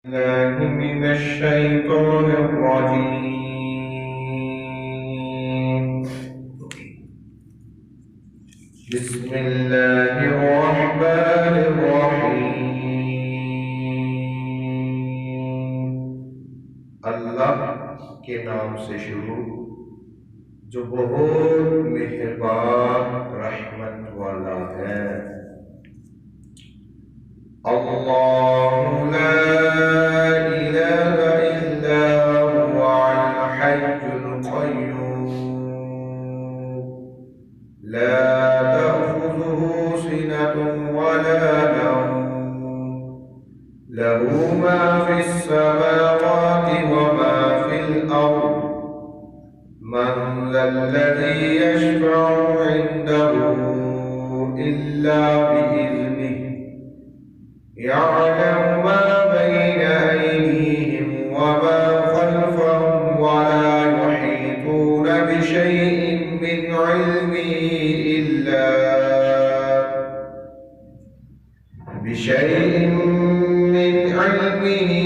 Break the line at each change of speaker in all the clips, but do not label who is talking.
الله من الشيطان الرجيم. بسم الله الرحمن الرحيم। अल्लाह के नाम से शुरू जो बहुत मेहरबान रहमत वाला है। अल्लाहु ला इलाहा इल्ला हुवल हय्युल क़य्यूम ला तअख़ुज़ुहु सिनतुन वला नौम लहू मा फ़िस समावाति व मा फ़िल अर्द मन ज़ल्लज़ी यशफ़अु इंदहु इल्ला बिइज़्निहि यअलमु मा बैन अयदीहिम व मा खल्फहुम व ला युहीतून बिशैइन मिन इल्मिही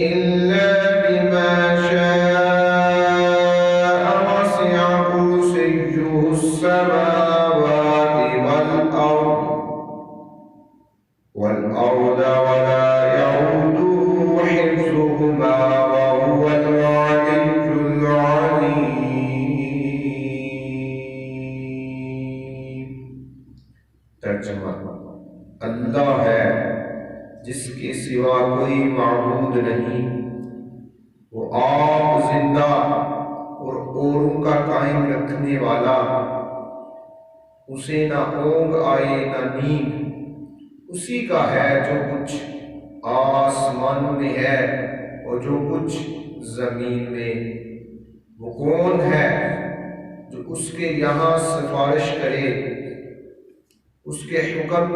इल्ला बिमा शाअ वसिअ कुर्सियुहुस समावाति वल अर्द वला यऊदुहु हिफ्ज़ुहुमा व हुवल अलिय्युल अज़ीम। तर्जुमा: अल्लाह है जिसके सिवा कोई माबूद नहीं, वो आप जिंदा और औरों का कायम रखने वाला, उसे ना ऊँग आए ना नींद, उसी का है जो कुछ आसमानों में है और जो कुछ जमीन में। वो कौन है जो उसके यहाँ सिफारिश करे, उसके हुक्म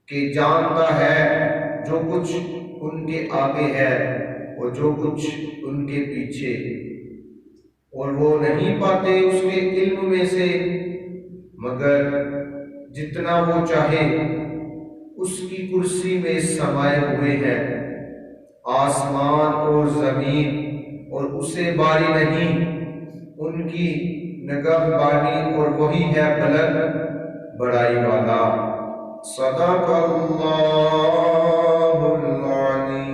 के जानता है जो कुछ उनके आगे है और जो कुछ उनके पीछे, और वो नहीं पाते उसके इल्म में से मगर जितना वो चाहे। उसकी कुर्सी में समाये हुए हैं आसमान और जमीन, और उसे बारी नहीं, उनकी निगहबानी, और वही है बुलंद बड़ाई वाला। सदक़ल्लाहुल अज़ीम।